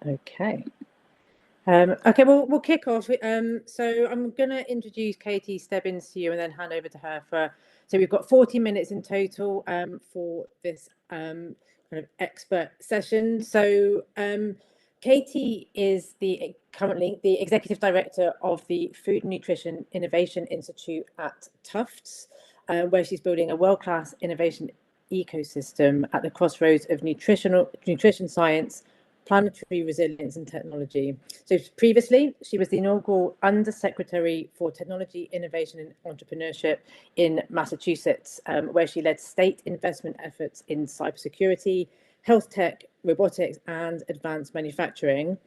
Okay. Okay, well, we'll kick off. So I'm going to introduce Katie Stebbins to you and then hand over to her for. So we've got 40 minutes in total for this kind of expert session. So Katie is currently the executive director of the Food and Nutrition Innovation Institute at Tufts, where she's building a world-class innovation ecosystem at the crossroads of nutrition science, planetary resilience and technology. So previously, she was the inaugural Undersecretary for Technology, Innovation and Entrepreneurship in Massachusetts, where she led state investment efforts in cybersecurity, health tech, robotics and advanced manufacturing.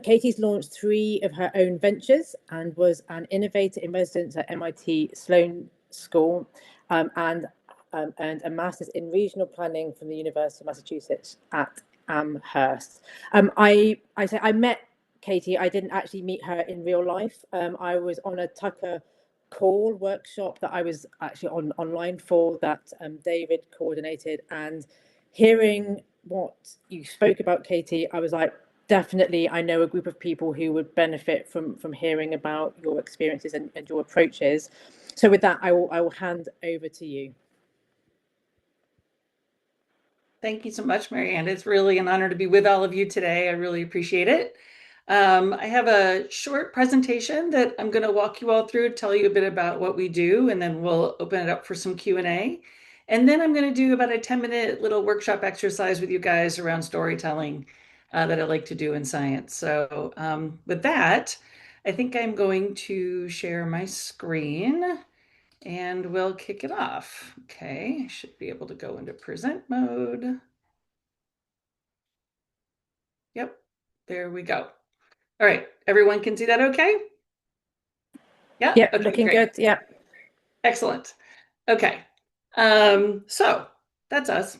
Katie's launched 3 of her own ventures and was an innovator in residence at MIT Sloan School, and earned a master's in regional planning from the University of Massachusetts at Amherst. I met Katie. I didn't actually meet her in real life. I was on a Tucker call workshop that I was actually online for that David coordinated, and hearing what you spoke about, Katie, I was like, definitely, I know a group of people who would benefit from hearing about your experiences and your approaches. So with that, I will hand over to you. Thank you so much, Marianne. It's really an honor to be with all of you today. I really appreciate it. I have a short presentation that I'm going to walk you all through, tell you a bit about what we do, and then we'll open it up for some Q&A. And then I'm going to do about a 10-minute little workshop exercise with you guys around storytelling that I like to do in science. So with that, I think I'm going to share my screen. And we'll kick it off. Okay, I should be able to go into present mode. Yep, there we go. All right, everyone can see that okay? Yeah, Yep, okay, looking great. good. Yeah. Excellent. Okay, so that's us.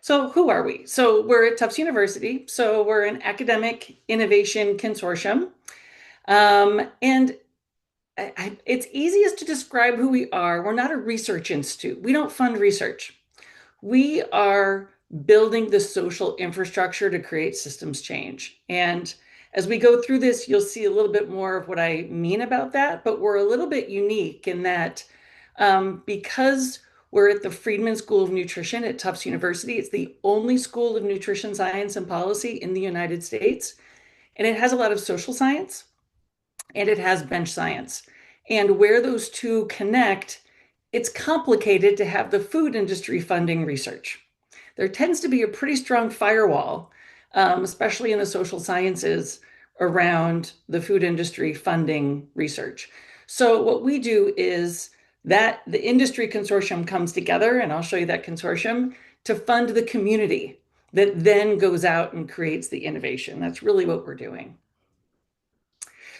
So who are we? So we're at Tufts University. So we're an academic innovation consortium. And it's easiest to describe who we are. We're not a research institute. We don't fund research. We are building the social infrastructure to create systems change. And as we go through this, you'll see a little bit more of what I mean about that. But we're a little bit unique in that because we're at the Friedman School of Nutrition at Tufts University, it's the only school of nutrition science and policy in the United States. And it has a lot of social science and it has bench science. And where those two connect, it's complicated to have the food industry funding research. There tends to be a pretty strong firewall, especially in the social sciences, around the food industry funding research. So what we do is that the industry consortium comes together, and I'll show you that consortium, to fund the community that then goes out and creates the innovation. That's really what we're doing.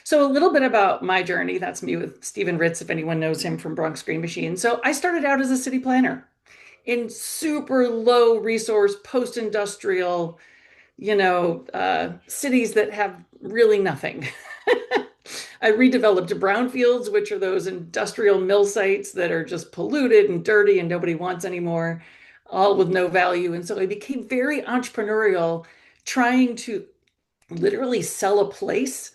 So a little bit about my journey. That's me with Stephen Ritz, if anyone knows him from Bronx Green Machine. So I started out as a city planner in super low resource, post-industrial, cities that have really nothing. I redeveloped brownfields, which are those industrial mill sites that are just polluted and dirty and nobody wants anymore, all with no value. And so I became very entrepreneurial, trying to literally sell a place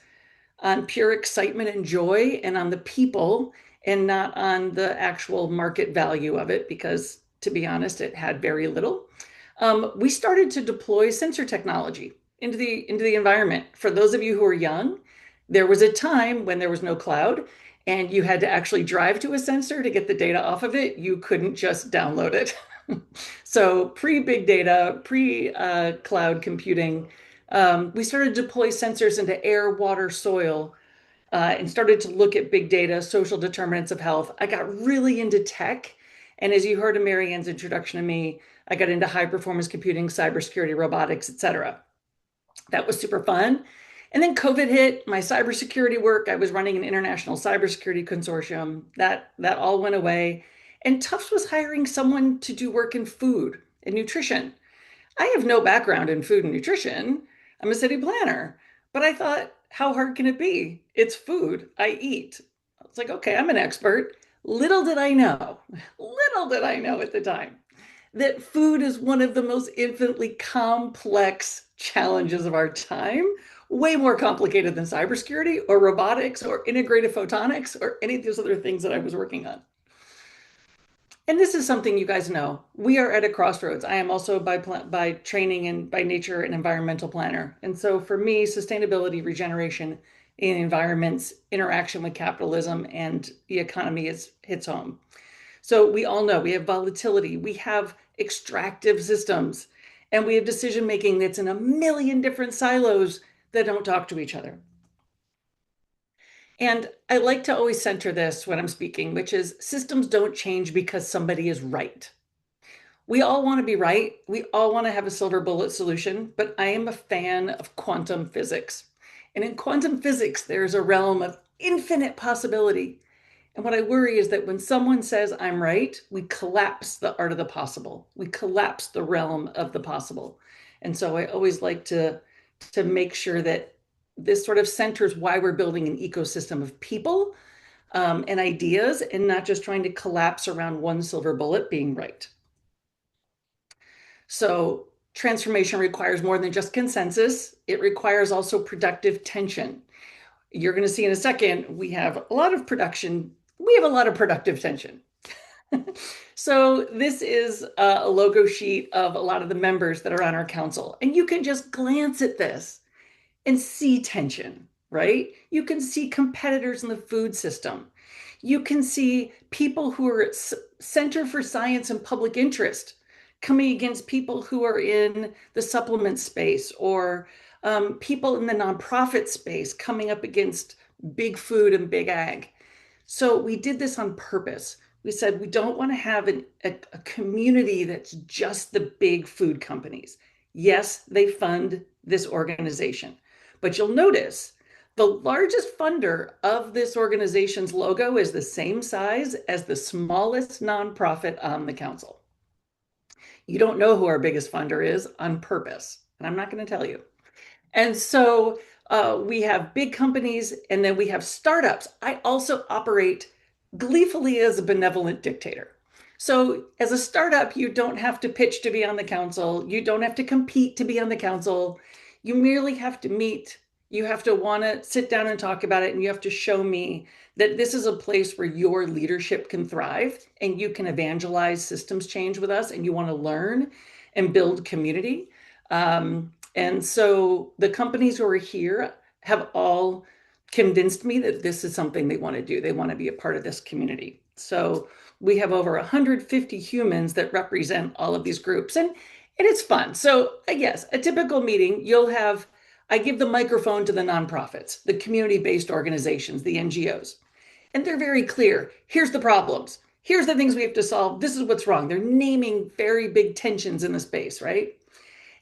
on pure excitement and joy and on the people and not on the actual market value of it, because to be honest, it had very little. We started to deploy sensor technology into the environment. For those of you who are young, there was a time when there was no cloud and you had to actually drive to a sensor to get the data off of it. You couldn't just download it. So pre-big data, pre-cloud computing, we started to deploy sensors into air, water, soil, and started to look at big data, social determinants of health. I got really into tech. And as you heard in Marianne's introduction to me, I got into high performance computing, cybersecurity, robotics, et cetera. That was super fun. And then COVID hit, my cybersecurity work. I was running an international cybersecurity consortium. That all went away. And Tufts was hiring someone to do work in food and nutrition. I have no background in food and nutrition. I'm a city planner. But I thought, how hard can it be? It's food. I eat. I was like, okay, I'm an expert. Little did I know at the time that food is one of the most infinitely complex challenges of our time, way more complicated than cybersecurity or robotics or integrated photonics or any of those other things that I was working on. And this is something you guys know. We are at a crossroads. I am also by training and by nature an environmental planner. And so for me, sustainability, regeneration in environments, interaction with capitalism and the economy hits home. So we all know we have volatility, we have extractive systems, and we have decision making that's in a million different silos that don't talk to each other. And I like to always center this when I'm speaking, which is systems don't change because somebody is right. We all want to be right. We all want to have a silver bullet solution, but I am a fan of quantum physics. And in quantum physics, there's a realm of infinite possibility. And what I worry is that when someone says I'm right, we collapse the art of the possible. We collapse the realm of the possible. And so I always like to make sure that this sort of centers why we're building an ecosystem of people and ideas and not just trying to collapse around one silver bullet being right. So transformation requires more than just consensus. It requires also productive tension. You're going to see in a second, we have a lot of productive tension. So this is a logo sheet of a lot of the members that are on our council. And you can just glance at this and see tension, right? You can see competitors in the food system. You can see people who are at Center for Science and Public Interest coming against people who are in the supplement space, or people in the nonprofit space coming up against big food and big ag. So we did this on purpose. We said we don't want to have a community that's just the big food companies. Yes, they fund this organization, but you'll notice the largest funder of this organization's logo is the same size as the smallest nonprofit on the council. You don't know who our biggest funder is on purpose, and I'm not going to tell you. And so we have big companies, and then we have startups. I also operate gleefully as a benevolent dictator. So as a startup, you don't have to pitch to be on the council. You don't have to compete to be on the council. You merely have to meet. You have to want to sit down and talk about it, and you have to show me that this is a place where your leadership can thrive and you can evangelize systems change with us, and you want to learn and build community. And so the companies who are here have all convinced me that this is something they want to do. They want to be a part of this community. So we have over 150 humans that represent all of these groups, and it's fun. So yes, a typical meeting, I give the microphone to the nonprofits, the community-based organizations, the NGOs, and they're very clear. Here's the problems. Here's the things we have to solve. This is what's wrong. They're naming very big tensions in the space, right?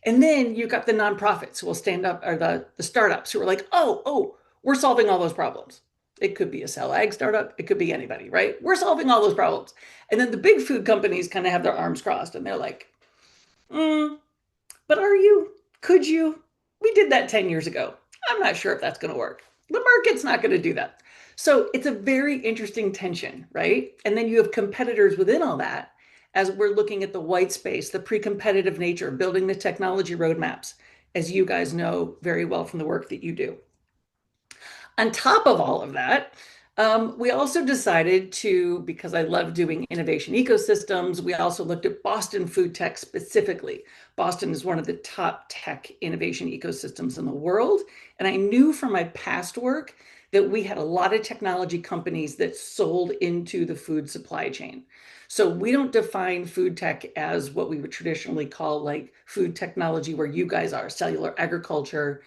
And then you've got the nonprofits who will stand up, or the startups who are like, oh, we're solving all those problems. It could be a cell ag startup. It could be anybody, right? We're solving all those problems. And then the big food companies kind of have their arms crossed and they're like, but are you? Could you? We did that 10 years ago. I'm not sure if that's going to work. The market's not going to do that. So it's a very interesting tension, right? And then you have competitors within all that as we're looking at the white space, the pre-competitive nature, building the technology roadmaps, as you guys know very well from the work that you do. On top of all of that, we also decided to, because I love doing innovation ecosystems, we also looked at Boston food tech specifically. Boston is one of the top tech innovation ecosystems in the world. And I knew from my past work that we had a lot of technology companies that sold into the food supply chain. So we don't define food tech as what we would traditionally call like food technology, where you guys are, cellular agriculture.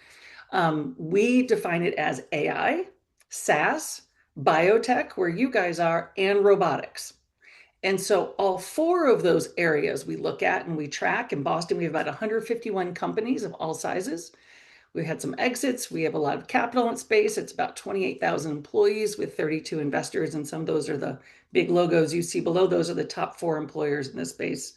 We define it as AI, SaaS, biotech, where you guys are, and robotics. And so all four of those areas we look at and we track. In Boston, we have about 151 companies of all sizes. We had some exits. We have a lot of capital in space. It's about 28,000 employees with 32 investors. And some of those are the big logos you see below. Those are the top 4 employers in this space.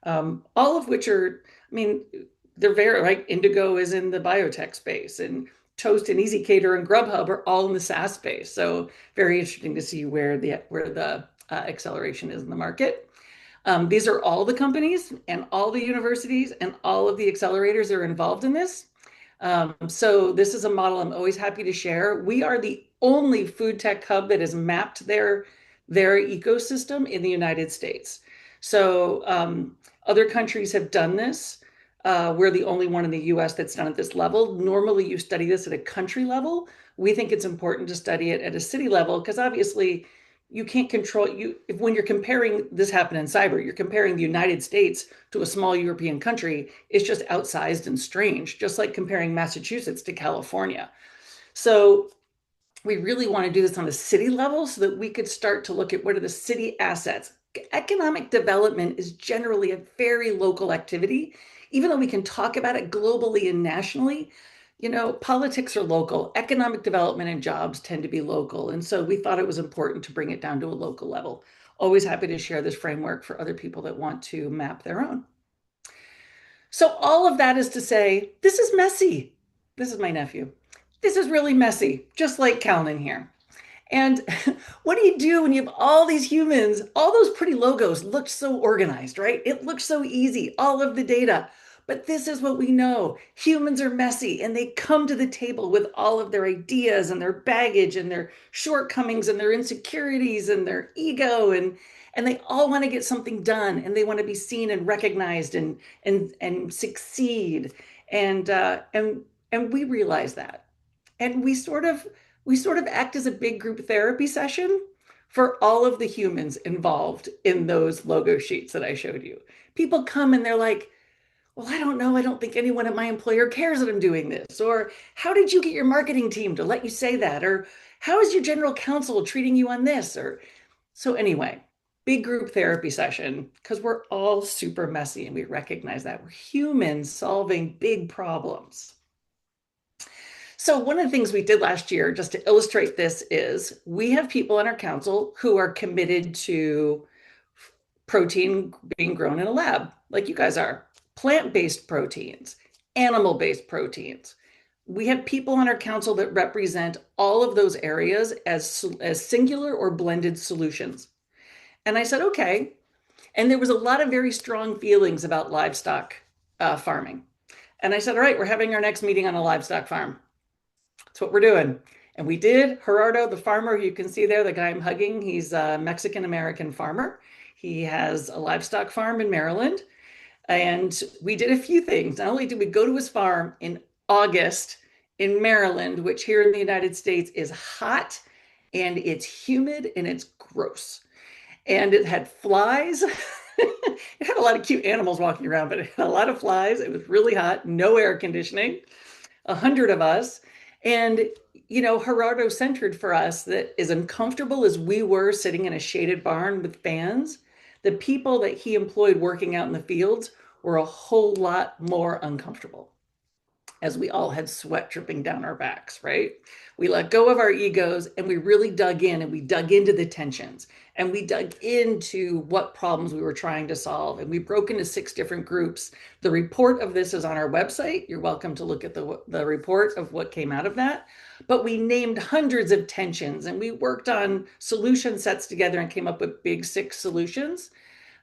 All of which are, they're very, right? Indigo is in the biotech space, and Toast and EasyCater and Grubhub are all in the SaaS space. So very interesting to see where the acceleration is in the market. These are all the companies and all the universities and all of the accelerators that are involved in this. So this is a model I'm always happy to share. We are the only food tech hub that has mapped their ecosystem in the United States. So other countries have done this. We're the only one in the US that's done at this level. Normally, you study this at a country level. We think it's important to study it at a city level because obviously you can't control you if when you're comparing this happened in cyber, you're comparing the United States to a small European country. It's just outsized and strange, just like comparing Massachusetts to California. So we really want to do this on a city level so that we could start to look at what are the city assets. Economic development is generally a very local activity. Even though we can talk about it globally and nationally, politics are local. Economic development and jobs tend to be local. And so we thought it was important to bring it down to a local level. Always happy to share this framework for other people that want to map their own. So all of that is to say, this is messy. This is my nephew. This is really messy, just like Callan here. And what do you do when you have all these humans? All those pretty logos look so organized, right? It looks so easy, all of the data. But this is what we know. Humans are messy and they come to the table with all of their ideas and their baggage and their shortcomings and their insecurities and their ego and they all want to get something done and they want to be seen and recognized and succeed. And we realize that. And we sort of act as a big group therapy session for all of the humans involved in those logo sheets that I showed you. People come and they're like, well, I don't know. I don't think anyone at my employer cares that I'm doing this. Or how did you get your marketing team to let you say that? Or how is your general counsel treating you on this? Or so anyway, big group therapy session because we're all super messy and we recognize that we're humans solving big problems. So one of the things we did last year, just to illustrate this, is we have people on our council who are committed to protein being grown in a lab, like you guys are, plant-based proteins, animal-based proteins. We have people on our council that represent all of those areas as singular or blended solutions. And I said, okay. And there was a lot of very strong feelings about livestock farming. And I said, all right, we're having our next meeting on a livestock farm. That's what we're doing. And we did. Gerardo, the farmer, you can see there, the guy I'm hugging, he's a Mexican-American farmer. He has a livestock farm in Maryland. And we did a few things. Not only did we go to his farm in August in Maryland, which here in the United States is hot and it's humid and it's gross. And it had flies. It had a lot of cute animals walking around, but it had a lot of flies. It was really hot, no air conditioning, 100 of us. And, Gerardo centered for us that as uncomfortable as we were sitting in a shaded barn with fans, the people that he employed working out in the fields were a whole lot more uncomfortable as we all had sweat dripping down our backs, right? We let go of our egos and we really dug in and we dug into the tensions and we dug into what problems we were trying to solve. And we broke into 6 different groups. The report of this is on our website. You're welcome to look at the report of what came out of that. But we named hundreds of tensions and we worked on solution sets together and came up with big 6 solutions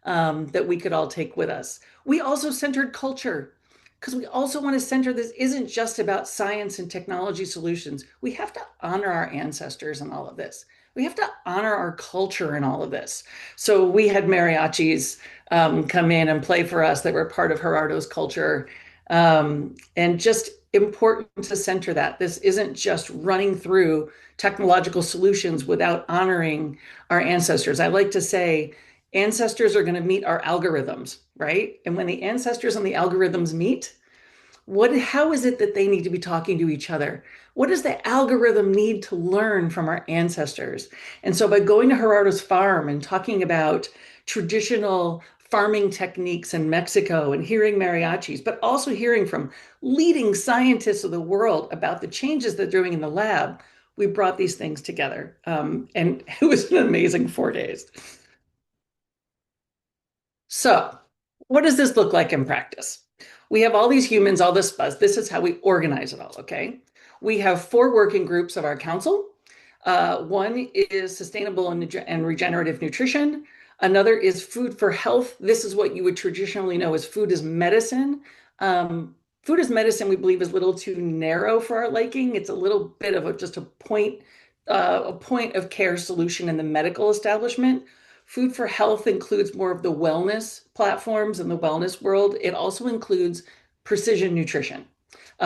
that we could all take with us. We also centered culture because we also want to center this isn't just about science and technology solutions. We have to honor our ancestors in all of this. We have to honor our culture in all of this. So we had mariachis come in and play for us that were part of Gerardo's culture. And just important to center that. This isn't just running through technological solutions without honoring our ancestors. I like to say, ancestors are going to meet our algorithms, right? And when the ancestors and the algorithms meet, how is it that they need to be talking to each other? What does the algorithm need to learn from our ancestors? And so by going to Gerardo's farm and talking about traditional farming techniques in Mexico and hearing mariachis, but also hearing from leading scientists of the world about the changes they're doing in the lab, we brought these things together. And it was an amazing 4 days. So what does this look like in practice? We have all these humans, all this buzz. This is how we organize it all, okay? We have 4 working groups of our council. One is sustainable and regenerative nutrition. Another is food for health. This is what you would traditionally know as food as medicine. Food as medicine, we believe, is a little too narrow for our liking. It's a little bit of just a point of care solution in the medical establishment. Food for health includes more of the wellness platforms in the wellness world. It also includes precision nutrition.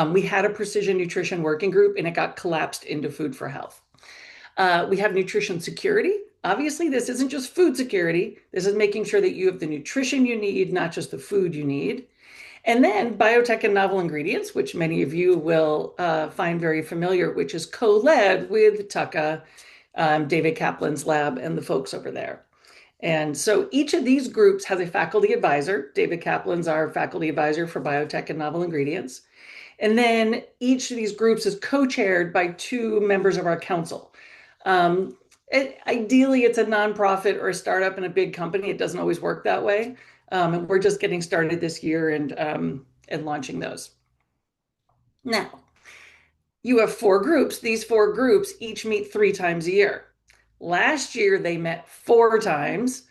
We had a precision nutrition working group and it got collapsed into food for health. We have nutrition security. Obviously, this isn't just food security. This is making sure that you have the nutrition you need, not just the food you need. And then biotech and novel ingredients, which many of you will find very familiar, which is co-led with Tucka, David Kaplan's lab, and the folks over there. And so each of these groups has a faculty advisor. David Kaplan's our faculty advisor for biotech and novel ingredients. And then each of these groups is co-chaired by two members of our council. Ideally, it's a nonprofit or a startup in a big company. It doesn't always work that way. And we're just getting started this year and launching those. Now, you have four groups. These four groups each meet 3 times a year. Last year, they met 4 times.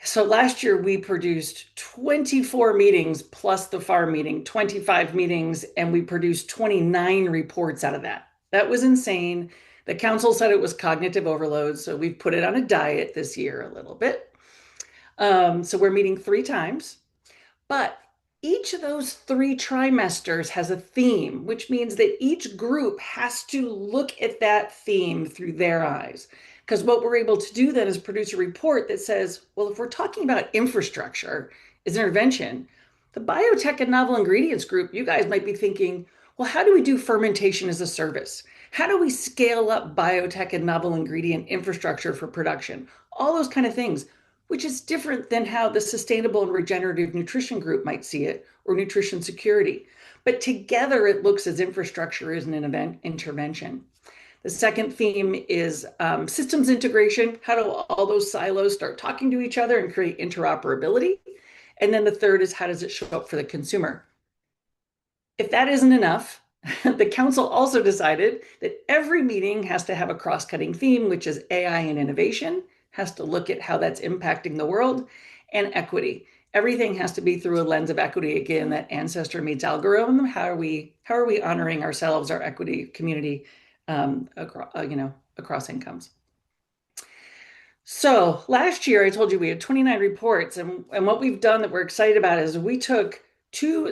So last year, we produced 24 meetings plus the farm meeting, 25 meetings, and we produced 29 reports out of that. That was insane. The council said it was cognitive overload, so we've put it on a diet this year a little bit. So we're meeting 3 times, but each of those 3 trimesters has a theme, which means that each group has to look at that theme through their eyes. Because what we're able to do then is produce a report that says, well, if we're talking about infrastructure as intervention, the biotech and novel ingredients group, you guys might be thinking, well, how do we do fermentation as a service? How do we scale up biotech and novel ingredient infrastructure for production? All those kind of things, which is different than how the sustainable and regenerative nutrition group might see it, or nutrition security. But together it looks as infrastructure is an intervention. The second theme is systems integration. How do all those silos start talking to each other and create interoperability? And then the third is how does it show up for the consumer? If that isn't enough, the council also decided that every meeting has to have a cross-cutting theme, which is AI and innovation, has to look at how that's impacting the world, and equity. Everything has to be through a lens of equity. Again, that ancestor meets algorithm. How are we honoring ourselves, our equity community, across incomes? So last year, I told you we had 29 reports, and what we've done that we're excited about is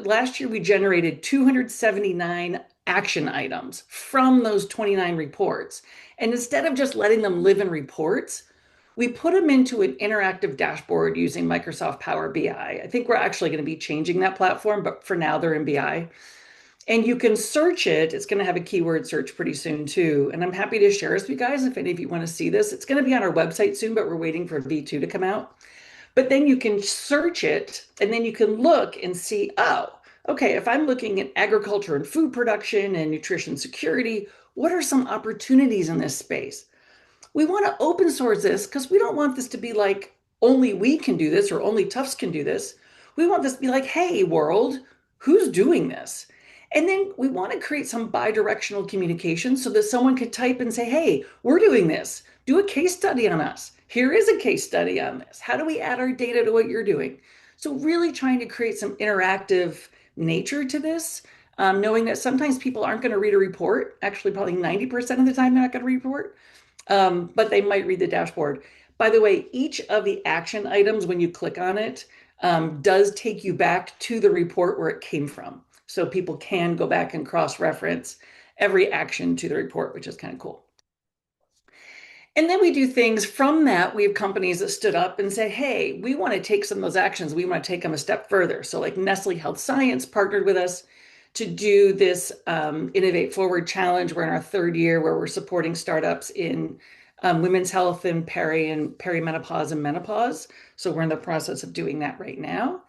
last year we generated 279 action items from those 29 reports. And instead of just letting them live in reports, we put them into an interactive dashboard using Microsoft Power BI. I think we're actually going to be changing that platform, but for now they're in BI. And you can search it. It's going to have a keyword search pretty soon too. And I'm happy to share this with you guys if any of you want to see this. It's going to be on our website soon, but we're waiting for V2 to come out. But then you can search it and then you can look and see, oh, okay, if I'm looking at agriculture and food production and nutrition security, what are some opportunities in this space? We want to open source this because we don't want this to be like only we can do this or only Tufts can do this. We want this to be like, hey, world, who's doing this? And then we want to create some bi-directional communication so that someone could type and say, hey, we're doing this. Do a case study on us. Here is a case study on this. How do we add our data to what you're doing? So really trying to create some interactive nature to this, knowing that sometimes people aren't going to read a report. Actually, probably 90% of the time they're not going to read a report, but they might read the dashboard. By the way, each of the action items, when you click on it, does take you back to the report where it came from. So people can go back and cross-reference every action to the report, which is kind of cool. And then we do things from that. We have companies that stood up and say, hey, we want to take some of those actions. We want to take them a step further. So like Nestle Health Science partnered with us to do this Innovate Forward Challenge. We're in our 3rd year where we're supporting startups in women's health and perimenopause and menopause. So we're in the process of doing that right now.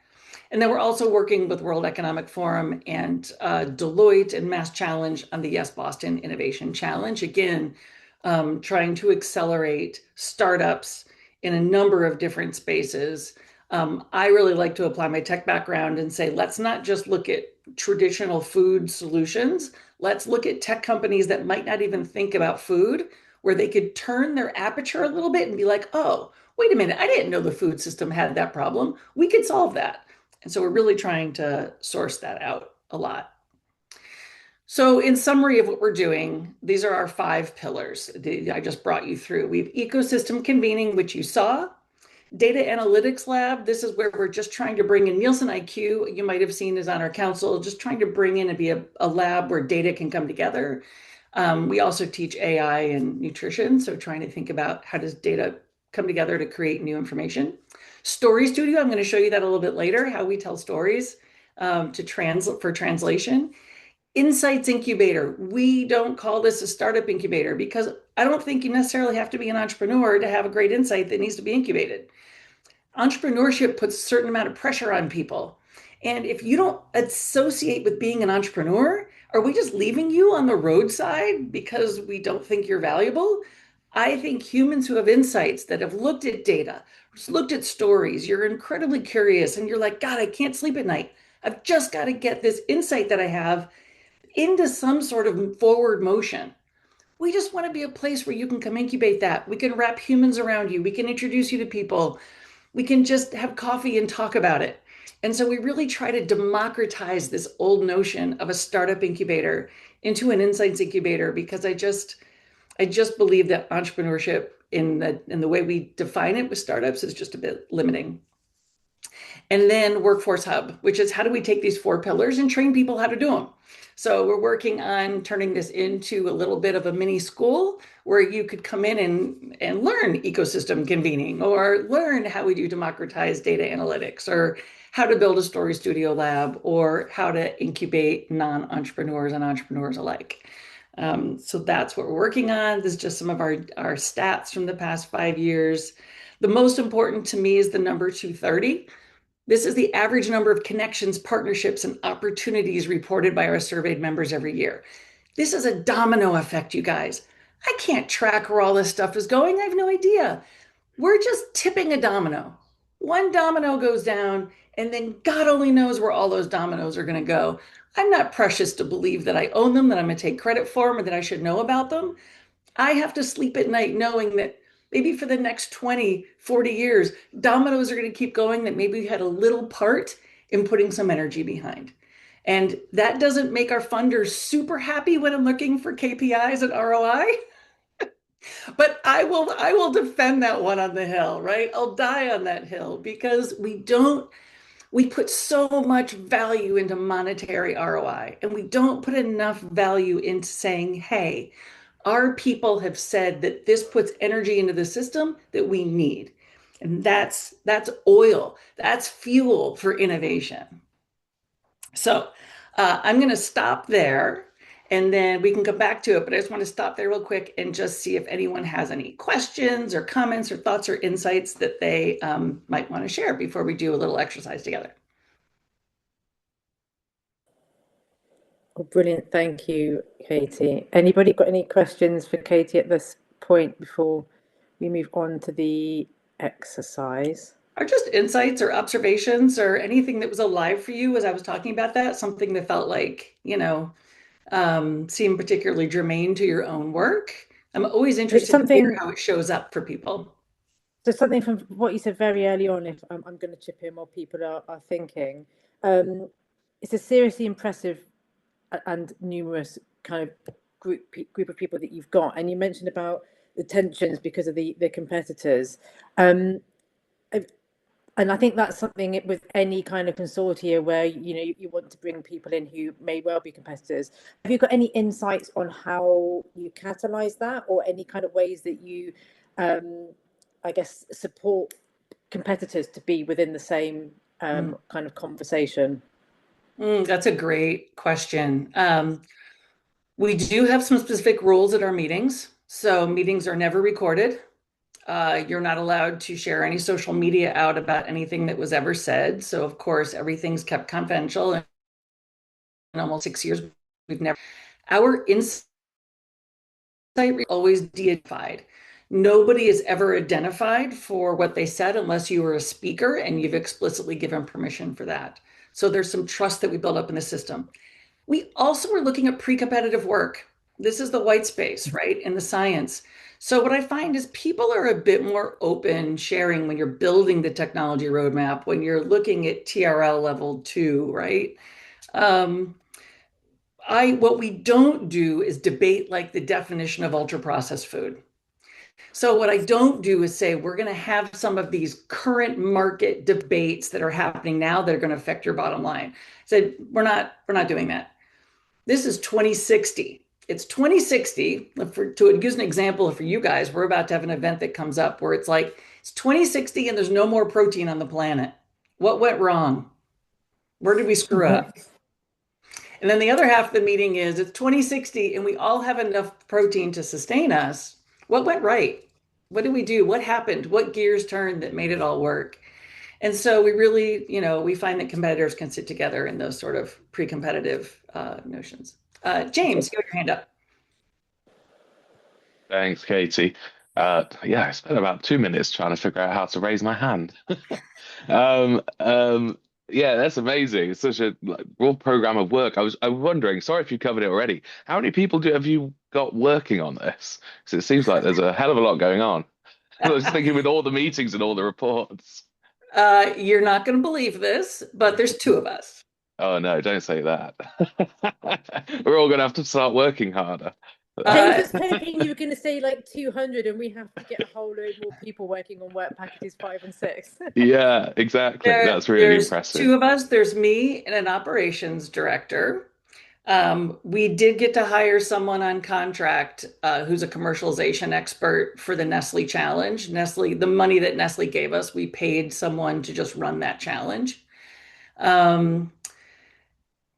And then we're also working with World Economic Forum and Deloitte and Mass Challenge on the Yes Boston Innovation Challenge. Again, trying to accelerate startups in a number of different spaces. I really like to apply my tech background and say, let's not just look at traditional food solutions. Let's look at tech companies that might not even think about food, where they could turn their aperture a little bit and be like, oh, wait a minute, I didn't know the food system had that problem. We could solve that. And so we're really trying to source that out a lot. So, in summary of what we're doing, these are our 5 pillars I just brought you through. We have ecosystem convening, which you saw. Data analytics lab, this is where we're just trying to bring in Nielsen IQ, you might have seen is on our council, just trying to bring in and be a lab where data can come together. We also teach AI and nutrition, so trying to think about how does data come together to create new information. Story Studio, I'm going to show you that a little bit later, how we tell stories for translation. Insights Incubator, we don't call this a startup incubator because I don't think you necessarily have to be an entrepreneur to have a great insight that needs to be incubated. Entrepreneurship puts a certain amount of pressure on people. And if you don't associate with being an entrepreneur, are we just leaving you on the roadside because we don't think you're valuable? I think humans who have insights that have looked at data, looked at stories, you're incredibly curious and you're like, God, I can't sleep at night. I've just got to get this insight that I have into some sort of forward motion. We just want to be a place where you can come incubate that. We can wrap humans around you. We can introduce you to people. We can just have coffee and talk about it. And so we really try to democratize this old notion of a startup incubator into an insights incubator because I just believe that entrepreneurship in the way we define it with startups is just a bit limiting. And then Workforce Hub, which is how do we take these 4 pillars and train people how to do them? So we're working on turning this into a little bit of a mini school where you could come in and learn ecosystem convening or learn how we do democratized data analytics or how to build a story studio lab or how to incubate non-entrepreneurs and entrepreneurs alike. So that's what we're working on. This is just some of our stats from the past 5 years. The most important to me is the number 230. This is the average number of connections, partnerships, and opportunities reported by our surveyed members every year. This is a domino effect, you guys. I can't track where all this stuff is going. I have no idea. We're just tipping a domino. One domino goes down, and then God only knows where all those dominoes are going to go. I'm not precious to believe that I own them, that I'm going to take credit for them, or that I should know about them. I have to sleep at night knowing that maybe for the next 20, 40 years, dominoes are going to keep going, that maybe we had a little part in putting some energy behind. And that doesn't make our funders super happy when I'm looking for KPIs and ROI. But I will defend that one on the hill, right? I'll die on that hill because we put so much value into monetary ROI and we don't put enough value into saying, hey, our people have said that this puts energy into the system that we need. And that's oil. That's fuel for innovation. So I'm going to stop there and then we can come back to it. But I just want to stop there real quick and just see if anyone has any questions or comments or thoughts or insights that they might want to share before we do a little exercise together. Oh, brilliant. Thank you, Katie. Anybody got any questions for Katie at this point before we move on to the exercise? Or just insights or observations or anything that was alive for you as I was talking about that, something that felt like, seemed particularly germane to your own work. I'm always interested to hear how it shows up for people. So something from what you said very early on, if I'm going to chip in while people are thinking, it's a seriously impressive and numerous kind of group of people that you've got, and you mentioned about the tensions because of the competitors, and I think that's something with any kind of consortia where you want to bring people in who may well be competitors. Have you got any insights on how you catalyze that, or any kind of ways that you I guess support competitors to be within the same kind of conversation? That's a great question. We do have some specific rules at our meetings. So meetings are never recorded. You're not allowed to share any social media out about anything that was ever said. So of course, everything's kept confidential. In almost 6 years, we've never, our insight always de-identified. Nobody is ever identified for what they said unless you were a speaker and you've explicitly given permission for that. So there's some trust that we build up in the system. We also are looking at pre-competitive work. This is the white space, right, in the science. So what I find is people are a bit more open sharing when you're building the technology roadmap, when you're looking at TRL level 2, right? Um, what we don't do is debate like the definition of ultra processed food. So what I don't do is say we're going to have some of these current market debates that are happening now that are going to affect your bottom line. So we're not doing that. This is 2060. It's 2060. To use an example for you guys, we're about to have an event that comes up where it's like it's 2060 and there's no more protein on the planet. What went wrong? Where did we screw up? And then the other half of the meeting is it's 2060 and we all have enough protein to sustain us. What went right? What did we do? What happened? What gears turned that made it all work? And so we really, we find that competitors can sit together in those sort of pre-competitive notions. James, you have your hand up. Thanks, Katie. Yeah, I spent about 2 minutes trying to figure out how to raise my hand. Um, um, yeah, that's amazing. It's such a broad program of work. I was wondering, sorry if you covered it already. How many people have you got working on this? Because it seems like there's a hell of a lot going on. I was thinking with all the meetings and all the reports. You're not going to believe this, but there's two of us. Oh no, don't say that. We're all gonna have to start working harder. I was hoping you were going to say like 200 and we have to get a whole load more people working on work packages 5 and 6. Yeah, exactly. That's really There's impressive. two of us. There's me and an operations director. We did get to hire someone on contract who's a commercialization expert for the Nestle challenge. Nestle, the money that Nestle gave us, we paid someone to just run that challenge. Um,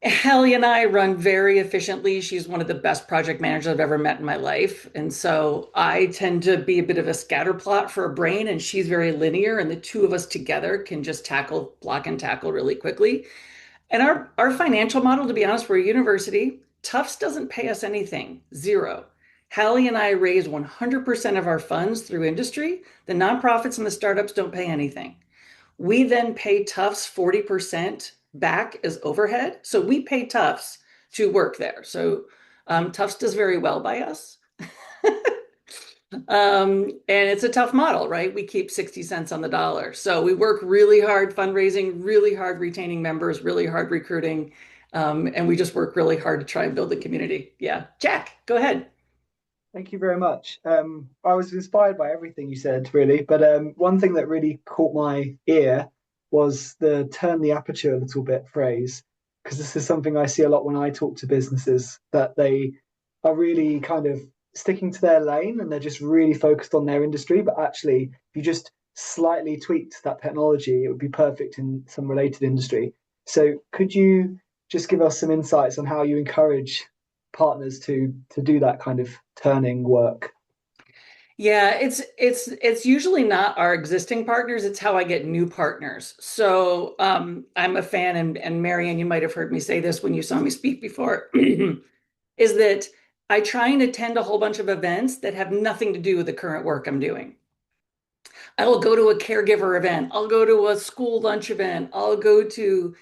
Hallie and I run very efficiently. She's one of the best project managers I've ever met in my life. And so I tend to be a bit of a scatter plot for a brain, and she's very linear. And the two of us together can just tackle, block and tackle really quickly. And our financial model, to be honest, we're a university. Tufts doesn't pay us anything, zero. Hallie and I raise 100% of our funds through industry. The nonprofits and the startups don't pay anything. We then pay Tufts 40% back as overhead. So we pay Tufts to work there. So Tufts does very well by us. And it's a tough model, right? We keep 60 cents on the dollar. So we work really hard fundraising, really hard retaining members, really hard recruiting. And we just work really hard to try and build the community. Yeah. Jack, go ahead. Thank you very much. I was inspired by everything you said, really. But one thing that really caught my ear was the turn the aperture a little bit phrase, because this is something I see a lot when I talk to businesses, that they are really kind of sticking to their lane and they're just really focused on their industry. But actually, if you just slightly tweaked that technology, it would be perfect in some related industry. So could you just give us some insights on how you encourage partners to do that kind of turning work? Yeah, it's usually not our existing partners, it's how I get new partners. So I'm a fan, and Marianne, you might have heard me say this when you saw me speak before, is that I try and attend a whole bunch of events that have nothing to do with the current work I'm doing. I will go to a caregiver event. I'll go to a school lunch event. I'll go to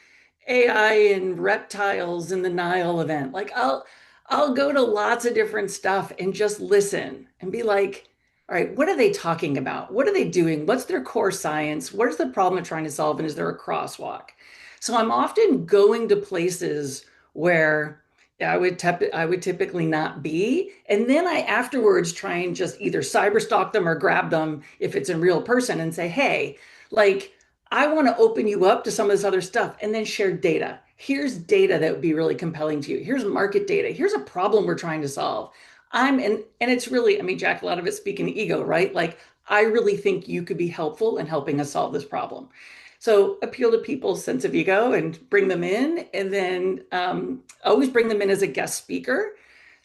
AI and reptiles in the Nile event. Like I'll go to lots of different stuff and just listen and be like, all right, what are they talking about? What are they doing? What's their core science? What is the problem they're trying to solve? And is there a crosswalk? So I'm often going to places where I would typically not be. And then I afterwards try and just either cyber stalk them or grab them if it's in real person and say, hey, like, I want to open you up to some of this other stuff and then share data. Here's data that would be really compelling to you. Here's market data. Here's a problem we're trying to solve. And it's really, I mean, Jack, a lot of it's speaking ego, right? Like, I really think you could be helpful in helping us solve this problem. So appeal to people's sense of ego and bring them in, and then always bring them in as a guest speaker,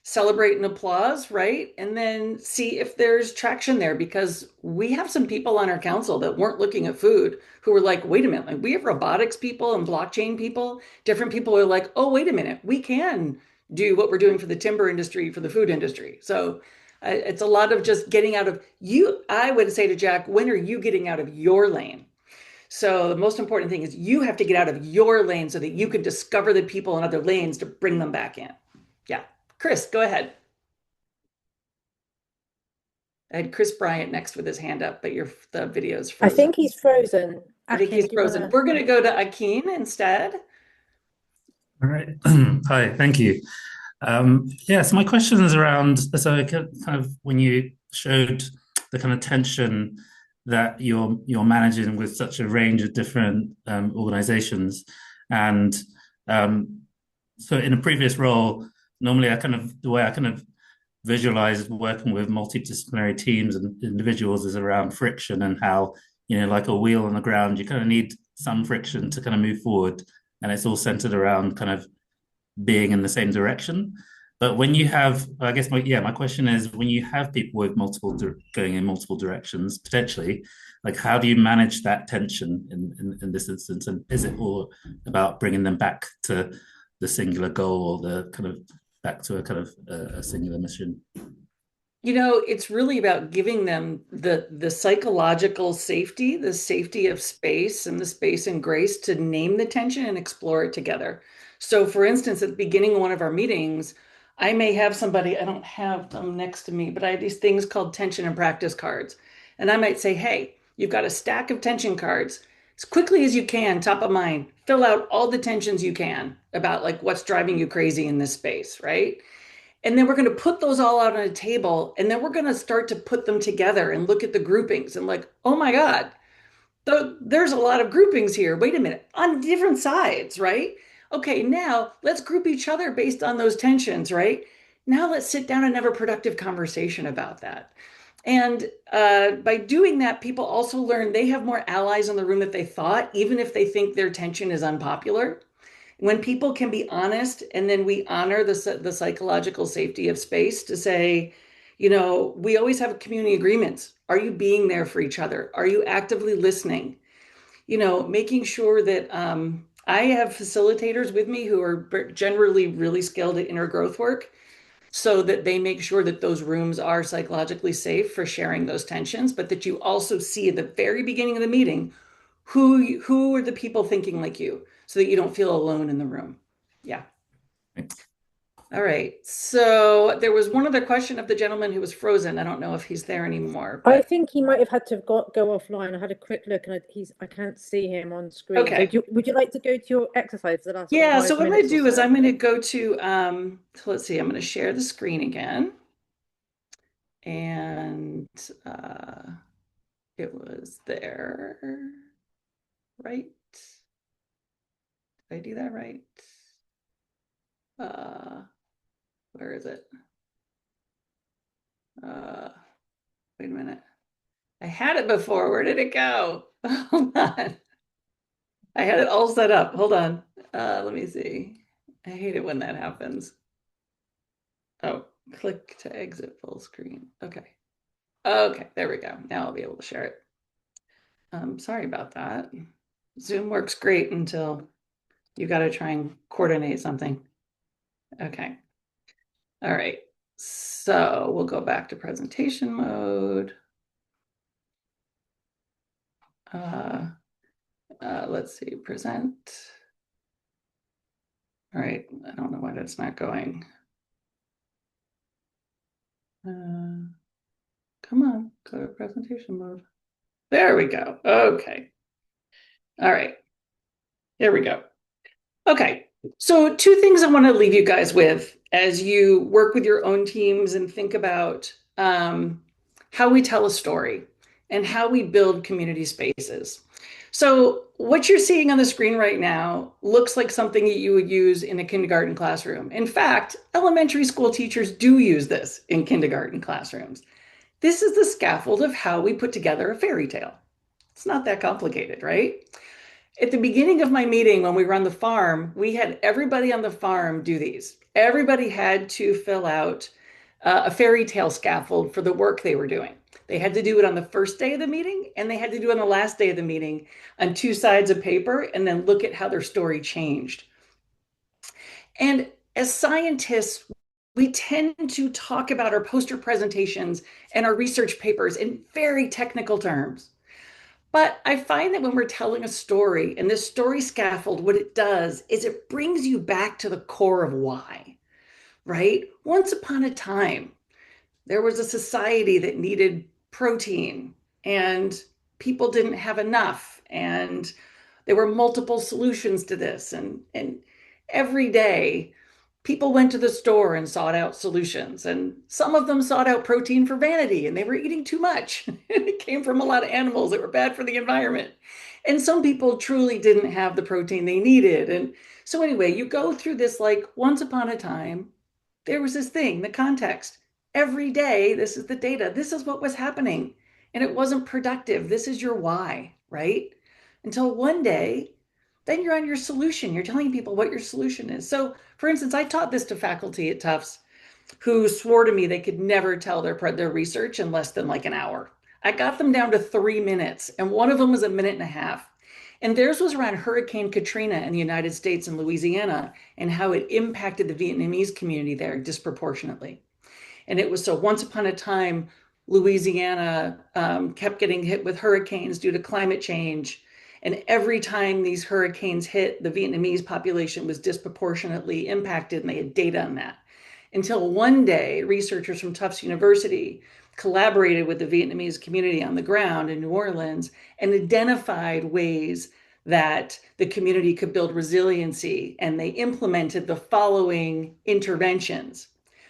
celebrate and applause, right? And then see if there's traction there, because we have some people on our council that weren't looking at food who were like, wait a minute, like we have robotics people and blockchain people, different people are like, oh, wait a minute, we can do what we're doing for the timber industry, for the food industry. So it's a lot of just getting out of you. I would say to Jack, when are you getting out of your lane? So the most important thing is you have to get out of your lane so that you can discover the people in other lanes to bring them back in. Yeah. Chris, go ahead. I had Chris Bryant next with his hand up, but the video's I frozen. think he's frozen. I think he's frozen. We're going to go to Akin instead. All right. Hi, thank you. So my question is around, so kind of when you showed the kind of tension that you're managing with such a range of different organizations, and so in a previous role, normally the way I kind of visualize working with multidisciplinary teams and individuals is around friction and how, like a wheel on the ground, you kind of need some friction to kind of move forward, and it's all centered around kind of being in the same direction. But when you have, I guess my question is, when you have people with going in multiple directions potentially, like how do you manage that tension in this instance? And is it all about bringing them back to the singular goal, or the kind of back to a kind of a singular mission? It's really about giving them the psychological safety, the safety of space and the space and grace to name the tension and explore it together. So for instance, at the beginning of one of our meetings, I may have somebody, I don't have them next to me, but I have these things called tension and practice cards. And I might say, hey, you've got a stack of tension cards. As quickly as you can, top of mind, fill out all the tensions you can about like what's driving you crazy in this space, right? And then we're going to put those all out on a table, and then we're going to start to put them together and look at the groupings and like, oh my God, there's a lot of groupings here. Wait a minute, on different sides, right? Okay, now let's group each other based on those tensions, right? Now let's sit down and have a productive conversation about that. And by doing that, people also learn they have more allies in the room than they thought, even if they think their tension is unpopular. When people can be honest, and then we honor the psychological safety of space to say, we always have community agreements. Are you being there for each other? Are you actively listening? Making sure that I have facilitators with me who are generally really skilled at inner growth work, so that they make sure that those rooms are psychologically safe for sharing those tensions, but that you also see at the very beginning of the meeting who are the people thinking like you, so that you don't feel alone in the room. Yeah. All right. So there was one other question of the gentleman who was frozen. I don't know if he's there anymore. I think he might have had to go offline. I had a quick look, and I can't see him on screen. Okay. So would you like to go to your exercise for the last? Yeah. So what I'm going to do is I'm going to go to so let's see. I'm going to share the screen again, and it was there, right? Did I do that right? Where is it? Wait a minute. I had it before. Where did it go? Hold on. I had it all set up. Hold on. Let me see. I hate it when that happens. Oh, click to exit full screen. Okay. Okay, there we go. Now I'll be able to share it. Sorry about that. Zoom works great until you got to try and coordinate something. Okay. All right. So we'll go back to presentation mode. Let's see, present. All right, I don't know why that's not going. Come on, go to presentation mode. There we go. Okay. All right. There we go. Okay. So 2 things I want to leave you guys with as you work with your own teams and think about how we tell a story and how we build community spaces. So what you're seeing on the screen right now looks like something that you would use in a kindergarten classroom. In fact, elementary school teachers do use this in kindergarten classrooms. This is the scaffold of how we put together a fairy tale. It's not that complicated, right? At the beginning of my meeting, when we were on the farm, we had everybody on the farm do these. Everybody had to fill out a fairy tale scaffold for the work they were doing. They had to do it on the first day of the meeting, and they had to do it on the last day of the meeting on 2 sides of paper, and then look at how their story changed. And as scientists, we tend to talk about our poster presentations and our research papers in very technical terms. But I find that when we're telling a story, and this story scaffold, what it does is it brings you back to the core of why, right? Once upon a time, there was a society that needed protein, and people didn't have enough, and there were multiple solutions to this. And every day, people went to the store and sought out solutions. And some of them sought out protein for vanity, and they were eating too much. It came from a lot of animals that were bad for the environment. And some people truly didn't have the protein they needed. And so anyway, you go through this like once upon a time, there was this thing, the context. Every day, this is the data. This is what was happening. And it wasn't productive. This is your why, right? Until one day, then you're on your solution. You're telling people what your solution is. So, for instance, I taught this to faculty at Tufts who swore to me they could never tell their research in less than like an hour. I got them down to 3 minutes, and one of them was a minute and a half. And theirs was around Hurricane Katrina in the United States and Louisiana and how it impacted the Vietnamese community there disproportionately. And it was so once upon a time, Louisiana kept getting hit with hurricanes due to climate change. And every time these hurricanes hit, the Vietnamese population was disproportionately impacted, and they had data on that. Until one day, researchers from Tufts University collaborated with the Vietnamese community on the ground in New Orleans and identified ways that the community could build resiliency, and they implemented the following interventions.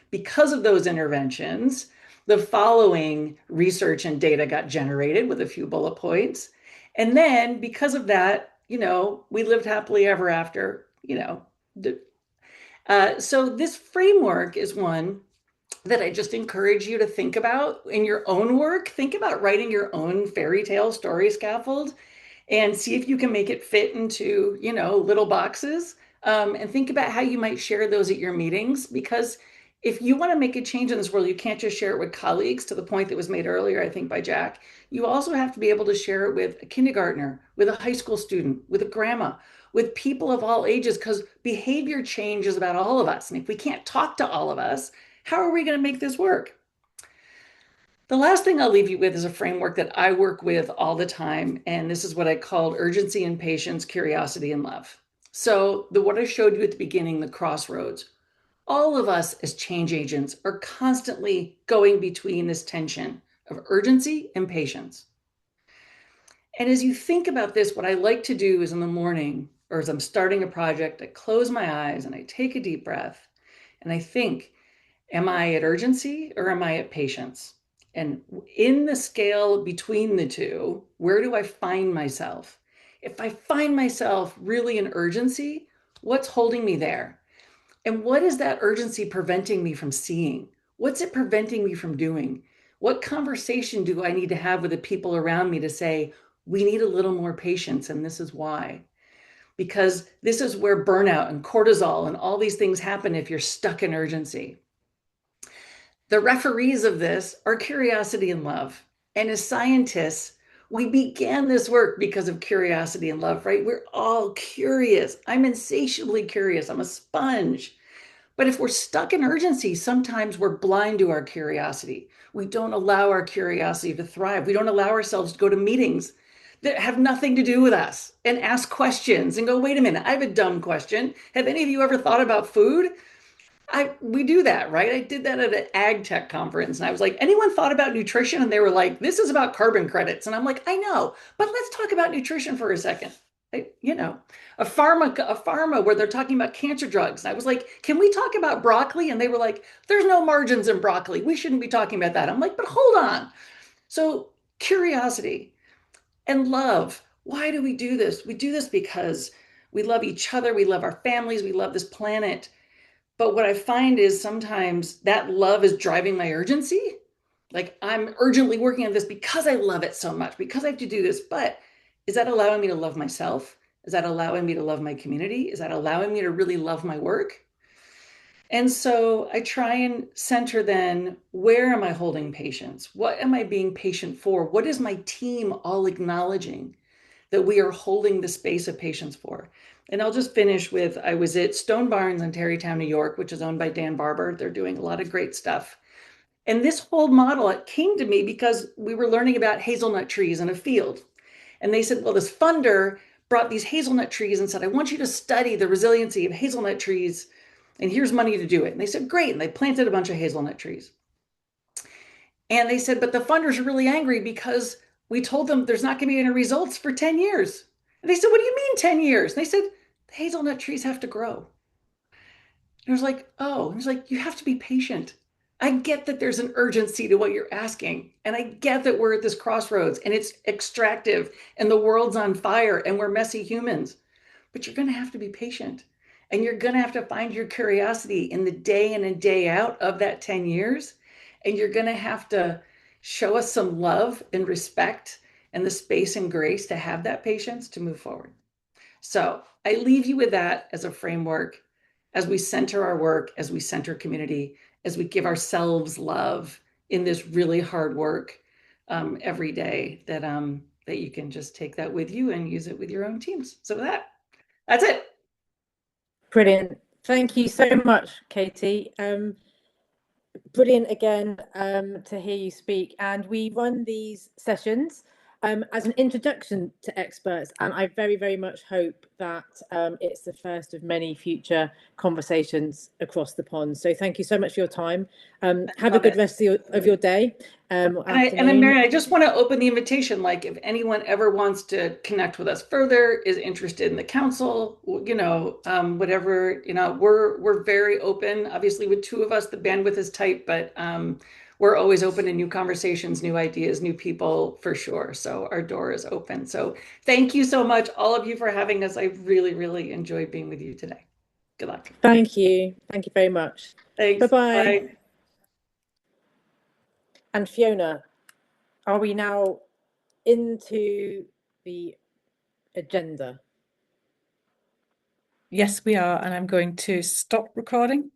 Because of those interventions, the following research and data got generated with a few bullet points. And then because of that, we lived happily ever after, So this framework is one that I just encourage you to think about in your own work. Think about writing your own fairy tale story scaffold and see if you can make it fit into, little boxes. And think about how you might share those at your meetings, because if you want to make a change in this world, you can't just share it with colleagues, to the point that was made earlier, I think, by Jack. You also have to be able to share it with a kindergartner, with a high school student, with a grandma, with people of all ages, because behavior change is about all of us. And if we can't talk to all of us, how are we going to make this work? The last thing I'll leave you with is a framework that I work with all the time. And this is what I called urgency and patience, curiosity and love. So what I showed you at the beginning, the crossroads. All of us as change agents are constantly going between this tension of urgency and patience. And as you think about this, what I like to do is in the morning, or as I'm starting a project, I close my eyes and I take a deep breath and I think, am I at urgency or am I at patience? And in the scale between the two, where do I find myself? If I find myself really in urgency, what's holding me there? And what is that urgency preventing me from seeing? What's it preventing me from doing? What conversation do I need to have with the people around me to say, we need a little more patience, and this is why? Because this is where burnout and cortisol and all these things happen if you're stuck in urgency. The referees of this are curiosity and love. And as scientists, we began this work because of curiosity and love, right? We're all curious. I'm insatiably curious. I'm a sponge. But if we're stuck in urgency, sometimes we're blind to our curiosity. We don't allow our curiosity to thrive. We don't allow ourselves to go to meetings that have nothing to do with us and ask questions and go, wait a minute, I have a dumb question. Have any of you ever thought about food? We do that, right? I did that at an ag tech conference, and I was like, anyone thought about nutrition? And they were like, this is about carbon credits. And I'm like, I know, but let's talk about nutrition for a second. A pharma where they're talking about cancer drugs. And I was like, can we talk about broccoli? And they were like, there's no margins in broccoli. We shouldn't be talking about that. I'm like, but hold on. So curiosity and love. Why do we do this? We do this because we love each other. We love our families. We love this planet. But what I find is sometimes that love is driving my urgency. Like, I'm urgently working on this because I love it so much, because I have to do this. But is that allowing me to love myself? Is that allowing me to love my community? Is that allowing me to really love my work? And so I try and center then, where am I holding patience? What am I being patient for? What is my team all acknowledging that we are holding the space of patience for? And I'll just finish with, I was at Stone Barns in Tarrytown, New York, which is owned by Dan Barber. They're doing a lot of great stuff. And this whole model, it came to me because we were learning about hazelnut trees in a field. And they said, well, this funder brought these hazelnut trees and said, I want you to study the resiliency of hazelnut trees, and here's money to do it. And they said, great. And they planted a bunch of hazelnut trees. And they said, but the funders are really angry because we told them there's not going to be any results for 10 years. And they said, what do you mean 10 years? And they said, the hazelnut trees have to grow. And I was like, oh, and he's like, you have to be patient. I get that there's an urgency to what you're asking. And I get that we're at this crossroads and it's extractive and the world's on fire and we're messy humans. But you're going to have to be patient. And you're going to have to find your curiosity in the day in and day out of that 10 years. And you're going to have to show us some love and respect and the space and grace to have that patience to move forward. So I leave you with that as a framework as we center our work, as we center community, as we give ourselves love in this really hard work every day, that you can just take that with you and use it with your own teams. So with that's it. Brilliant. Thank you so much, Katie. Brilliant again to hear you speak. And we run these sessions as an introduction to experts. And I very, very much hope that it's the first of many future conversations across the pond. So thank you so much for your time. Have a good rest of your day. And then, Mary, I just want to open the invitation. Like, if anyone ever wants to connect with us further, is interested in the council, whatever, we're very open. Obviously, with two of us, the bandwidth is tight, but we're always open to new conversations, new ideas, new people, for sure. So our door is open. So thank you so much, all of you, for having us. I really, really enjoyed being with you today. Good luck. Thank you. Thank you very much. Thanks. Bye-bye. Bye. And Fiona, are we now into the agenda? Yes, we are. And I'm going to stop recording.